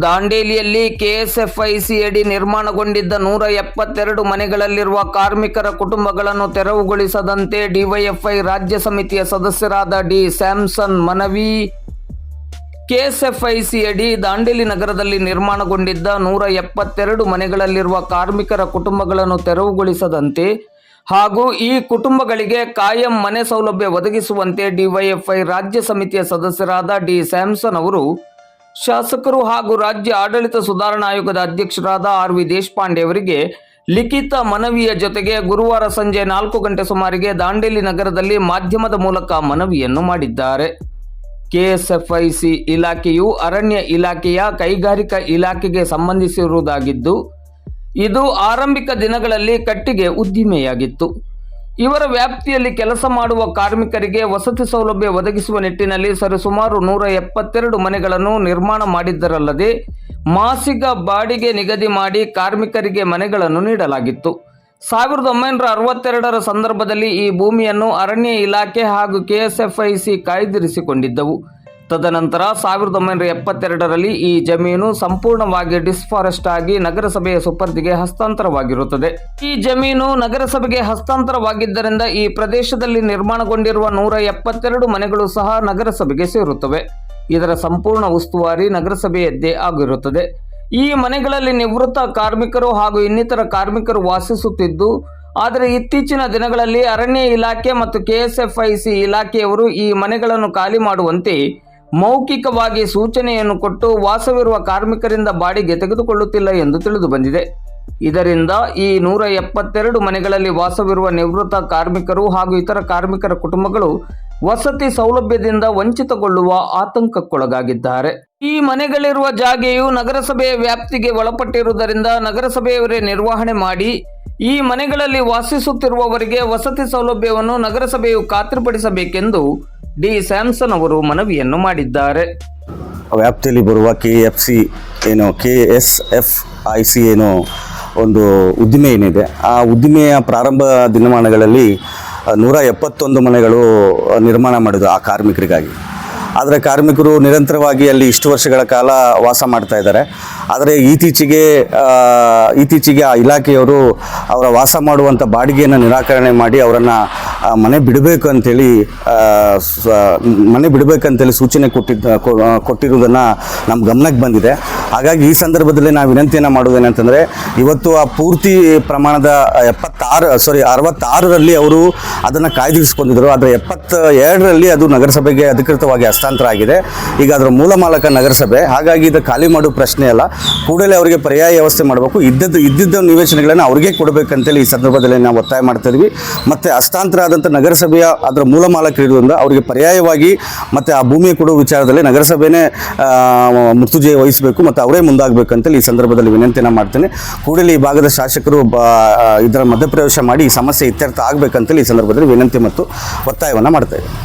ದಾಂಡೇಲಿಯಲ್ಲಿ ಕೆಎಸ್ಎಫ್ಐಸಿ ಅಡಿ ನಿರ್ಮಾಣಗೊಂಡಿದ್ದ 172 ಮನೆಗಳಲ್ಲಿರುವ ಕಾರ್ಮಿಕರ ಕುಟುಂಬಗಳನ್ನು ತೆರವುಗೊಳಿಸದಂತೆ ಡಿವೈಎಫ್ಐ ರಾಜ್ಯ ಸಮಿತಿಯ ಸದಸ್ಯರಾದ ಡಿ ಸ್ಯಾಮ್ಸನ್ ಮನವಿ. ಕೆಎಸ್ಎಫ್ಐಸಿ ಅಡಿ ದಾಂಡೇಲಿ ನಗರದಲ್ಲಿ ನಿರ್ಮಾಣಗೊಂಡಿದ್ದ 172 ಮನೆಗಳಲ್ಲಿರುವ ಕಾರ್ಮಿಕರ ಕುಟುಂಬಗಳನ್ನು ತೆರವುಗೊಳಿಸದಂತೆ ಹಾಗೂ ಈ ಕುಟುಂಬಗಳಿಗೆ ಕಾಯಂ ಮನೆ ಸೌಲಭ್ಯ ಒದಗಿಸುವಂತೆ ಡಿವೈಎಫ್ಐ ರಾಜ್ಯ ಸಮಿತಿಯ ಸದಸ್ಯರಾದ ಡಿ ಸ್ಯಾಮ್ಸನ್ ಅವರು ಶಾಸಕರು ಹಾಗೂ ರಾಜ್ಯ ಆಡಳಿತ ಸುಧಾರಣಾ ಆಯೋಗದ ಅಧ್ಯಕ್ಷರಾದ ಆರ್.ವಿ. ದೇಶಪಾಂಡೆ ಅವರಿಗೆ ಲಿಖಿತ ಮನವಿಯ ಜೊತೆಗೆ ಗುರುವಾರ ಸಂಜೆ 4 ಗಂಟೆ ಸುಮಾರಿಗೆ ದಾಂಡೇಲಿ ನಗರದಲ್ಲಿ ಮಾಧ್ಯಮದ ಮೂಲಕ ಮನವಿಯನ್ನು ಮಾಡಿದ್ದಾರೆ. ಕೆಎಸ್ಎಫ್ಐಸಿ ಇಲಾಖೆಯು ಅರಣ್ಯ ಇಲಾಖೆಯ ಕೈಗಾರಿಕಾ ಇಲಾಖೆಗೆ ಸಂಬಂಧಿಸಿರುವುದಾಗಿದ್ದು, ಇದು ಆರಂಭಿಕ ದಿನಗಳಲ್ಲಿ ಕಟ್ಟಿಗೆ ಉದ್ದಿಮೆಯಾಗಿತ್ತು. ಇವರ ವ್ಯಾಪ್ತಿಯಲ್ಲಿ ಕೆಲಸ ಮಾಡುವ ಕಾರ್ಮಿಕರಿಗೆ ವಸತಿ ಸೌಲಭ್ಯ ಒದಗಿಸುವ ನಿಟ್ಟಿನಲ್ಲಿ ಸರಿಸುಮಾರು 172 ಮನೆಗಳನ್ನು ನಿರ್ಮಾಣ ಮಾಡಿದ್ದರಲ್ಲದೆ ಮಾಸಿಕ ಬಾಡಿಗೆ ನಿಗದಿ ಮಾಡಿ ಕಾರ್ಮಿಕರಿಗೆ ಮನೆಗಳನ್ನು ನೀಡಲಾಗಿತ್ತು. 1962ರ ಸಂದರ್ಭದಲ್ಲಿ ಈ ಭೂಮಿಯನ್ನು ಅರಣ್ಯ ಇಲಾಖೆ ಹಾಗೂ ಕೆಎಸ್ಎಫ್ಐಸಿ ಕಾಯ್ದಿರಿಸಿಕೊಂಡಿದ್ದವು. ತದನಂತರ 1972ರಲ್ಲಿ ಈ ಜಮೀನು ಸಂಪೂರ್ಣವಾಗಿ ಡಿಸ್ಫಾರೆಸ್ಟ್ ಆಗಿ ನಗರಸಭೆಯ ಸುಪರ್ದಿಗೆ ಹಸ್ತಾಂತರವಾಗಿರುತ್ತದೆ. ಈ ಜಮೀನು ನಗರಸಭೆಗೆ ಹಸ್ತಾಂತರವಾಗಿದ್ದರಿಂದ ಈ ಪ್ರದೇಶದಲ್ಲಿ ನಿರ್ಮಾಣಗೊಂಡಿರುವ 172 ಮನೆಗಳು ಸಹ ನಗರಸಭೆಗೆ ಸೇರುತ್ತವೆ. ಇದರ ಸಂಪೂರ್ಣ ಉಸ್ತುವಾರಿ ನಗರಸಭೆಯದ್ದೇ ಆಗಿರುತ್ತದೆ. ಈ ಮನೆಗಳಲ್ಲಿ ನಿವೃತ್ತ ಕಾರ್ಮಿಕರು ಹಾಗೂ ಇನ್ನಿತರ ಕಾರ್ಮಿಕರು ವಾಸಿಸುತ್ತಿದ್ದು, ಆದರೆ ಇತ್ತೀಚಿನ ದಿನಗಳಲ್ಲಿ ಅರಣ್ಯ ಇಲಾಖೆ ಮತ್ತು ಕೆಎಸ್ಎಫ್ಐಸಿ ಇಲಾಖೆಯವರು ಈ ಮನೆಗಳನ್ನು ಖಾಲಿ ಮಾಡುವಂತೆ ಮೌಖಿಕವಾಗಿ ಸೂಚನೆಯನ್ನು ಕೊಟ್ಟು ವಾಸವಿರುವ ಕಾರ್ಮಿಕರಿಂದ ಬಾಡಿಗೆ ತೆಗೆದುಕೊಳ್ಳುತ್ತಿಲ್ಲ ಎಂದು ತಿಳಿದು ಬಂದಿದೆ. ಇದರಿಂದ ಈ 172 ಮನೆಗಳಲ್ಲಿ ವಾಸವಿರುವ ನಿವೃತ್ತ ಕಾರ್ಮಿಕರು ಹಾಗೂ ಇತರ ಕಾರ್ಮಿಕರ ಕುಟುಂಬಗಳು ವಸತಿ ಸೌಲಭ್ಯದಿಂದ ವಂಚಿತಗೊಳ್ಳುವ ಆತಂಕಕ್ಕೊಳಗಾಗಿದ್ದಾರೆ. ಈ ಮನೆಗಳಿರುವ ಜಾಗೆಯು ನಗರಸಭೆಯ ವ್ಯಾಪ್ತಿಗೆ ಒಳಪಟ್ಟಿರುವುದರಿಂದ ನಗರಸಭೆಯವರೇ ನಿರ್ವಹಣೆ ಮಾಡಿ ಈ ಮನೆಗಳಲ್ಲಿ ವಾಸಿಸುತ್ತಿರುವವರಿಗೆ ವಸತಿ ಸೌಲಭ್ಯವನ್ನು ನಗರಸಭೆಯು ಖಾತ್ರಿಪಡಿಸಬೇಕೆಂದು ಡಿ ಸ್ಯಾಮ್ಸನ್ ಅವರು ಮನವಿಯನ್ನು ಮಾಡಿದ್ದಾರೆ. ವ್ಯಾಪ್ತಿಯಲ್ಲಿ ಬರುವ ಕೆಎಸ್ಎಫ್ಐಸಿ ಒಂದು ಉದ್ದಿಮೆ ಏನಿದೆ, ಆ ಉದ್ದಿಮೆಯ ಪ್ರಾರಂಭ ದಿನಮಾನಗಳಲ್ಲಿ 171 ಮನೆಗಳು ನಿರ್ಮಾಣ ಮಾಡಿದ್ರು ಆ ಕಾರ್ಮಿಕರಿಗಾಗಿ. ಆದರೆ ಕಾರ್ಮಿಕರು ನಿರಂತರವಾಗಿ ಅಲ್ಲಿ ಇಷ್ಟು ವರ್ಷಗಳ ಕಾಲ ವಾಸ ಮಾಡ್ತಾ ಇದ್ದಾರೆ. ಆದರೆ ಇತ್ತೀಚೆಗೆ ಆ ಇಲಾಖೆಯವರು ಅವರ ವಾಸ ಮಾಡುವಂಥ ಬಾಡಿಗೆಯನ್ನು ನಿರಾಕರಣೆ ಮಾಡಿ ಅವರನ್ನು ಮನೆ ಬಿಡಬೇಕಂತೇಳಿ ಸೂಚನೆ ಕೊಟ್ಟಿರುವುದನ್ನು ನಮ್ಮ ಗಮನಕ್ಕೆ ಬಂದಿದೆ. ಹಾಗಾಗಿ ಈ ಸಂದರ್ಭದಲ್ಲಿ ನಾವು ವಿನಂತಿಯನ್ನು ಮಾಡೋದೇನಂತಂದರೆ, ಇವತ್ತು ಆ ಪೂರ್ತಿ ಪ್ರಮಾಣದ 66ರಲ್ಲಿ ಅವರು ಅದನ್ನು ಕಾಯ್ದಿರಿಸಿಕೊಂಡಿದ್ದರು. ಆದರೆ 72ರಲ್ಲಿ ಅದು ನಗರಸಭೆಗೆ ಅಧಿಕೃತವಾಗಿ ಹಸ್ತಾಂತರ ಆಗಿದೆ. ಈಗ ಅದರ ಮೂಲ ಮಾಲಕ ನಗರಸಭೆ. ಹಾಗಾಗಿ ಇದು ಖಾಲಿ ಮಾಡುವ ಪ್ರಶ್ನೆ ಅಲ್ಲ, ಕೂಡಲೇ ಅವರಿಗೆ ಪರ್ಯಾಯ ವ್ಯವಸ್ಥೆ ಮಾಡಬೇಕು. ಇದ್ದಿದ್ದ ನಿವೇಶನಗಳನ್ನು ಅವರಿಗೆ ಕೊಡಬೇಕಂತೇಳಿ ಈ ಸಂದರ್ಭದಲ್ಲಿ ನಾವು ಒತ್ತಾಯ ಮಾಡ್ತಾ ಇದ್ವಿ. ಮತ್ತು ಹಸ್ತಾಂತರ ಆದಂಥ ನಗರಸಭೆಯ ಅದರ ಮೂಲ ಮಾಲಕರಿರುವುದರಿಂದ ಅವರಿಗೆ ಪರ್ಯಾಯವಾಗಿ ಮತ್ತು ಆ ಭೂಮಿ ಕೊಡುವ ವಿಚಾರದಲ್ಲಿ ನಗರಸಭೆನೇ ಮುತುರ್ಜೆ ವಹಿಸಬೇಕು ಮತ್ತು ಅವರೇ ಮುಂದಾಗಬೇಕಂತೇಳಿ ಈ ಸಂದರ್ಭದಲ್ಲಿ ವಿನಂತಿಯನ್ನು ಮಾಡ್ತೇನೆ. ಕೂಡಲೇ ಈ ಭಾಗದ ಶಾಸಕರು ಇದರ ಮಧ್ಯಪ್ರವೇಶ ಮಾಡಿ ಈ ಸಮಸ್ಯೆ ಇತ್ಯರ್ಥ ಆಗಬೇಕಂತೇಳಿ ಈ ಸಂದರ್ಭದಲ್ಲಿ ವಿನಂತಿ ಮತ್ತು ಒತ್ತಾಯವನ್ನು ಮಾಡ್ತಾ ಇದ್ದೀನಿ.